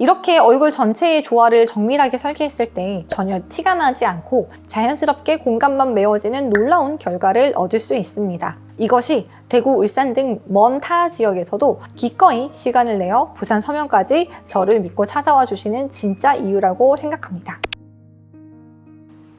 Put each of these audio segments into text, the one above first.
이렇게 얼굴 전체의 조화를 정밀하게 설계했을 때 전혀 티가 나지 않고 자연스럽게 공간만 메워지는 놀라운 결과를 얻을 수 있습니다. 이것이 대구, 울산 등 먼 타 지역에서도 기꺼이 시간을 내어 부산 서면까지 저를 믿고 찾아와 주시는 진짜 이유라고 생각합니다.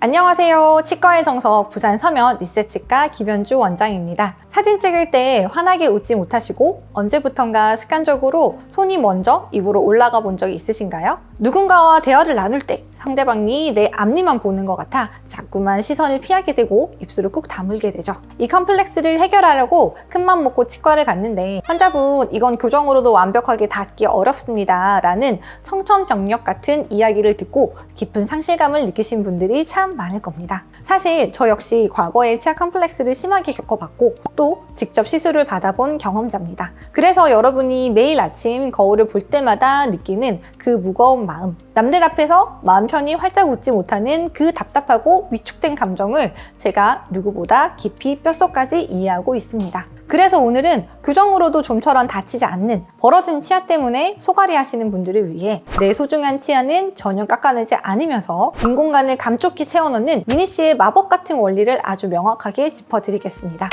안녕하세요. 치과의 정석 부산 서면 리셋치과 김현주 원장입니다. 사진 찍을 때 환하게 웃지 못하시고 언제부턴가 습관적으로 손이 먼저 입으로 올라가 본 적이 있으신가요? 누군가와 대화를 나눌 때 상대방이 내 앞니만 보는 것 같아 자꾸만 시선을 피하게 되고 입술을 꾹 다물게 되죠. 이 컴플렉스를 해결하려고 큰맘 먹고 치과를 갔는데 환자분 이건 교정으로도 완벽하게 닿기 어렵습니다 라는 청천벽력 같은 이야기를 듣고 깊은 상실감을 느끼신 분들이 참 많을 겁니다. 사실 저 역시 과거에 치아 컴플렉스를 심하게 겪어봤고 또 직접 시술을 받아본 경험자입니다. 그래서 여러분이 매일 아침 거울을 볼 때마다 느끼는 그 무거운 마음, 남들 앞에서 마음 편히 활짝 웃지 못하는 그 답답하고 위축된 감정을 제가 누구보다 깊이 뼛속까지 이해하고 있습니다. 그래서 오늘은 교정으로도 좀처럼 다치지 않는 벌어진 치아 때문에 소갈이 하시는 분들을 위해 내 소중한 치아는 전혀 깎아내지 않으면서 빈 공간을 감쪽히 채워넣는 미니씨의 마법 같은 원리를 아주 명확하게 짚어드리겠습니다.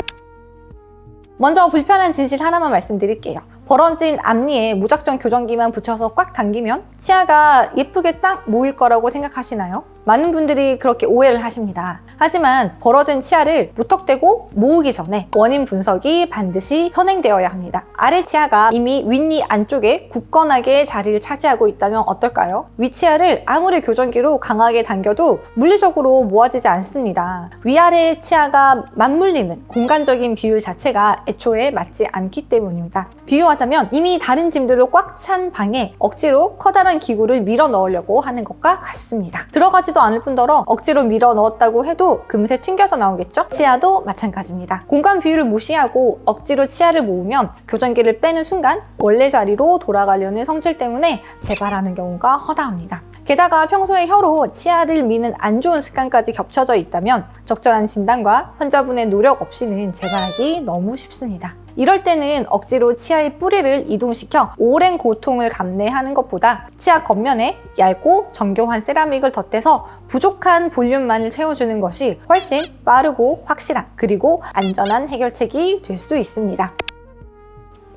먼저 불편한 진실 하나만 말씀드릴게요. 벌어진 앞니에 무작정 교정기만 붙여서 꽉 당기면 치아가 예쁘게 딱 모일 거라고 생각하시나요? 많은 분들이 그렇게 오해를 하십니다. 하지만 벌어진 치아를 무턱대고 모으기 전에 원인 분석이 반드시 선행되어야 합니다. 아래 치아가 이미 윗니 안쪽에 굳건하게 자리를 차지하고 있다면 어떨까요? 윗치아를 아무리 교정기로 강하게 당겨도 물리적으로 모아지지 않습니다. 위아래 치아가 맞물리는 공간적인 비율 자체가 애초에 맞지 않기 때문입니다. 비유하자면 이미 다른 짐들로 꽉 찬 방에 억지로 커다란 기구를 밀어 넣으려고 하는 것과 같습니다. 들어가지도 않을 뿐더러 억지로 밀어 넣었다고 해도 금세 튕겨져 나오겠죠? 치아도 마찬가지입니다. 공간 비율을 무시하고 억지로 치아를 모으면 교정기를 빼는 순간 원래 자리로 돌아가려는 성질 때문에 재발하는 경우가 허다합니다. 게다가 평소에 혀로 치아를 미는 안 좋은 습관까지 겹쳐져 있다면 적절한 진단과 환자분의 노력 없이는 재발하기 너무 쉽습니다. 이럴 때는 억지로 치아의 뿌리를 이동시켜 오랜 고통을 감내하는 것보다 치아 겉면에 얇고 정교한 세라믹을 덧대서 부족한 볼륨만을 채워주는 것이 훨씬 빠르고 확실한 그리고 안전한 해결책이 될 수 있습니다.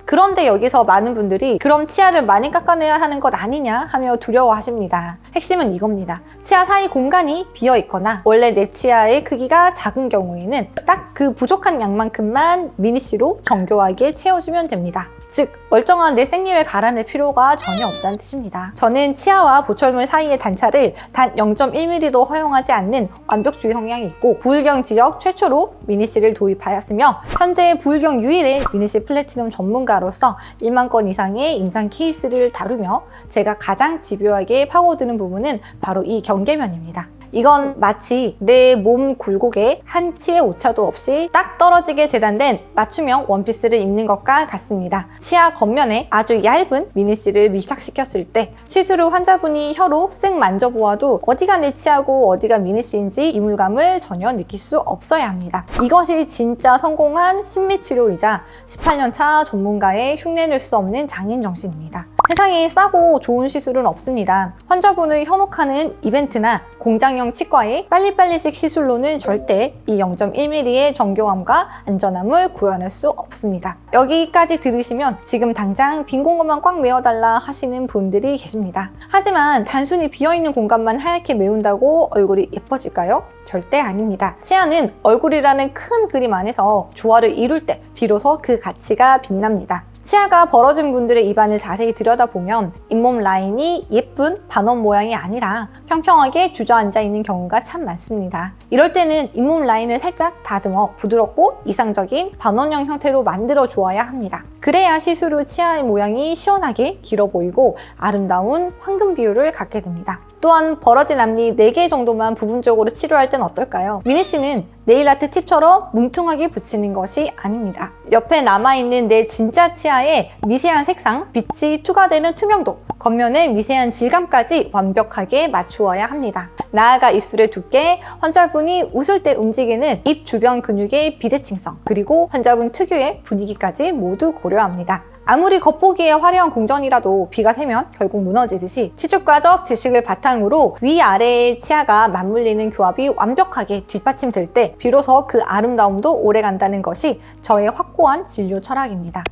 그런데 여기서 많은 분들이 그럼 치아를 많이 깎아내야 하는 것 아니냐 하며 두려워하십니다. 핵심은 이겁니다. 치아 사이 공간이 비어 있거나 원래 내 치아의 크기가 작은 경우에는 딱 그 부족한 양만큼만 미니씨로 정교하게 채워주면 됩니다. 즉 멀쩡한 내 생리를 갈아낼 필요가 전혀 없다는 뜻입니다. 저는 치아와 보철물 사이의 단차를 단 0.1mm도 허용하지 않는 완벽주의 성향이 있고 부울경 지역 최초로 미니씨를 도입하였으며 현재 부울경 유일의 미니씨 플래티넘 전문가로서 1만 건 이상의 임상 케이스를 다루며 제가 가장 집요하게 파고드는 부분은 바로 이 경계면입니다. 이건 마치 내 몸 굴곡에 한 치의 오차도 없이 딱 떨어지게 재단된 맞춤형 원피스를 입는 것과 같습니다. 치아 겉면에 아주 얇은 미니씨를 밀착시켰을 때 시술 후 환자분이 혀로 쓱 만져보아도 어디가 내 치아고 어디가 미니씨인지 이물감을 전혀 느낄 수 없어야 합니다. 이것이 진짜 성공한 신미치료이자 18년차 전문가의 흉내낼 수 없는 장인 정신입니다. 세상에 싸고 좋은 시술은 없습니다. 환자분의 현혹하는 이벤트나 공장형 치과의 빨리빨리식 시술로는 절대 이 0.1mm의 정교함과 안전함을 구현할 수 없습니다. 여기까지 들으시면 지금 당장 빈 공간만 꽉 메워달라 하시는 분들이 계십니다. 하지만 단순히 비어있는 공간만 하얗게 메운다고 얼굴이 예뻐질까요? 절대 아닙니다. 치아는 얼굴이라는 큰 그림 안에서 조화를 이룰 때 비로소 그 가치가 빛납니다. 치아가 벌어진 분들의 입안을 자세히 들여다보면 잇몸 라인이 예쁜 반원 모양이 아니라 평평하게 주저앉아 있는 경우가 참 많습니다. 이럴 때는 잇몸 라인을 살짝 다듬어 부드럽고 이상적인 반원형 형태로 만들어 주어야 합니다. 그래야 시술 후 치아의 모양이 시원하게 길어 보이고 아름다운 황금 비율을 갖게 됩니다. 또한 벌어진 앞니 4개 정도만 부분적으로 치료할 땐 어떨까요? 미니씨는 네일아트 팁처럼 뭉퉁하게 붙이는 것이 아닙니다. 옆에 남아있는 내 진짜 치아에 미세한 색상, 빛이 추가되는 투명도, 겉면의 미세한 질감까지 완벽하게 맞추어야 합니다. 나아가 입술의 두께, 환자분이 웃을 때 움직이는 입 주변 근육의 비대칭성, 그리고 환자분 특유의 분위기까지 모두 고려합니다. 아무리 겉보기에 화려한 궁전이라도 비가 새면 결국 무너지듯이 치주과적 지식을 바탕으로 위아래의 치아가 맞물리는 교합이 완벽하게 뒷받침될 때 비로소 그 아름다움도 오래간다는 것이 저의 확고한 진료 철학입니다.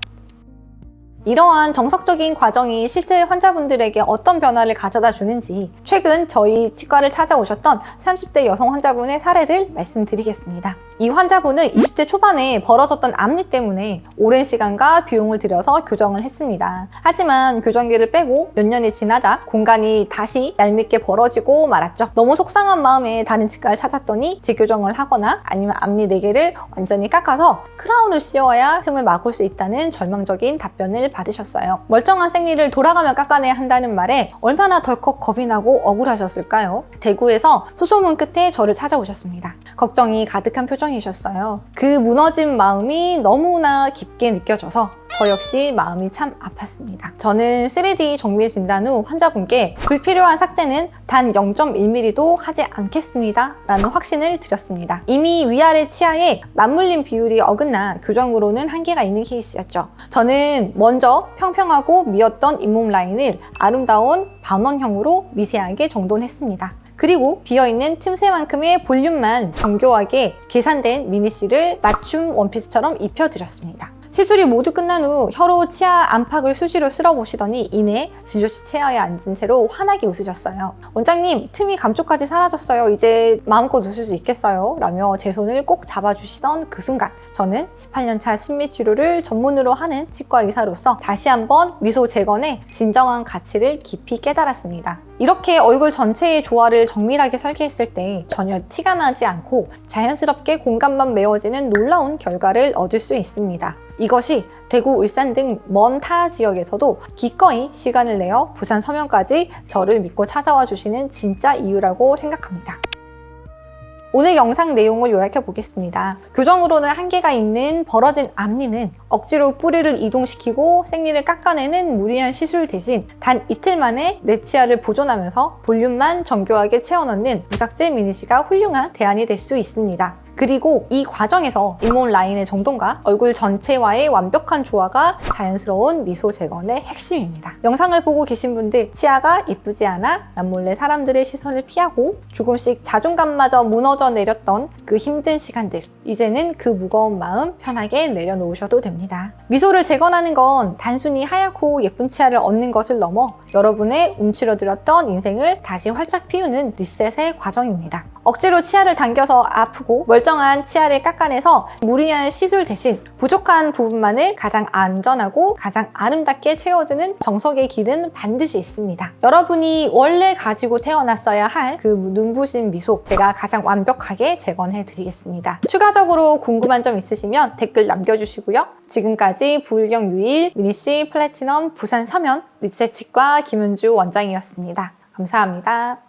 이러한 정석적인 과정이 실제 환자분들에게 어떤 변화를 가져다 주는지 최근 저희 치과를 찾아오셨던 30대 여성 환자분의 사례를 말씀드리겠습니다. 이 환자분은 20대 초반에 벌어졌던 앞니 때문에 오랜 시간과 비용을 들여서 교정을 했습니다. 하지만 교정기를 빼고 몇 년이 지나자 공간이 다시 얄밉게 벌어지고 말았죠. 너무 속상한 마음에 다른 치과를 찾았더니 재교정을 하거나 아니면 앞니 4개를 완전히 깎아서 크라운을 씌워야 틈을 막을 수 있다는 절망적인 답변을 받으셨어요. 멀쩡한 생리를 돌아가며 깎아내야 한다는 말에 얼마나 덜컥 겁이 나고 억울하셨을까요? 대구에서 수소문 끝에 저를 찾아오셨습니다. 걱정이 가득한 표정이셨어요. 그 무너진 마음이 너무나 깊게 느껴져서 저 역시 마음이 참 아팠습니다. 저는 3D 정밀 진단 후 환자분께 불필요한 삭제는 단 0.1mm도 하지 않겠습니다 라는 확신을 드렸습니다. 이미 위아래 치아에 맞물림 비율이 어긋나 교정으로는 한계가 있는 케이스였죠. 저는 먼저 평평하고 미었던 잇몸 라인을 아름다운 반원형으로 미세하게 정돈했습니다. 그리고 비어있는 틈새만큼의 볼륨만 정교하게 계산된 미니실을 맞춤 원피스처럼 입혀드렸습니다. 시술이 모두 끝난 후 혀로 치아 안팎을 수시로 쓸어보시더니 이내 진료실 체어에 앉은 채로 환하게 웃으셨어요. 원장님, 틈이 감쪽까지 사라졌어요. 이제 마음껏 웃을 수 있겠어요? 라며 제 손을 꼭 잡아주시던 그 순간 저는 18년차 신미치료를 전문으로 하는 치과 의사로서 다시 한번 미소 재건의 진정한 가치를 깊이 깨달았습니다. 이렇게 얼굴 전체의 조화를 정밀하게 설계했을 때 전혀 티가 나지 않고 자연스럽게 공간만 메워지는 놀라운 결과를 얻을 수 있습니다. 이것이 대구, 울산 등 먼 타 지역에서도 기꺼이 시간을 내어 부산 서면까지 저를 믿고 찾아와 주시는 진짜 이유라고 생각합니다. 오늘 영상 내용을 요약해 보겠습니다. 교정으로는 한계가 있는 벌어진 앞니는 억지로 뿌리를 이동시키고 생리를 깎아내는 무리한 시술 대신 단 이틀 만에 내 치아를 보존하면서 볼륨만 정교하게 채워넣는 무삭제 미니시가 훌륭한 대안이 될 수 있습니다. 그리고 이 과정에서 잇몸 라인의 정돈과 얼굴 전체와의 완벽한 조화가 자연스러운 미소 재건의 핵심입니다. 영상을 보고 계신 분들, 치아가 예쁘지 않아 남몰래 사람들의 시선을 피하고 조금씩 자존감마저 무너져 내렸던 그 힘든 시간들, 이제는 그 무거운 마음 편하게 내려놓으셔도 됩니다. 미소를 재건하는 건 단순히 하얗고 예쁜 치아를 얻는 것을 넘어 여러분의 움츠러들었던 인생을 다시 활짝 피우는 리셋의 과정입니다. 억지로 치아를 당겨서 아프고 멀쩡한 치아를 깎아내서 무리한 시술 대신 부족한 부분만을 가장 안전하고 가장 아름답게 채워주는 정석의 길은 반드시 있습니다. 여러분이 원래 가지고 태어났어야 할 그 눈부신 미소, 제가 가장 완벽하게 재건해 드리겠습니다. 추가적으로 궁금한 점 있으시면 댓글 남겨주시고요. 지금까지 부울경 유일 미니시 플래티넘 부산 서면 리셋치과 김은주 원장이었습니다. 감사합니다.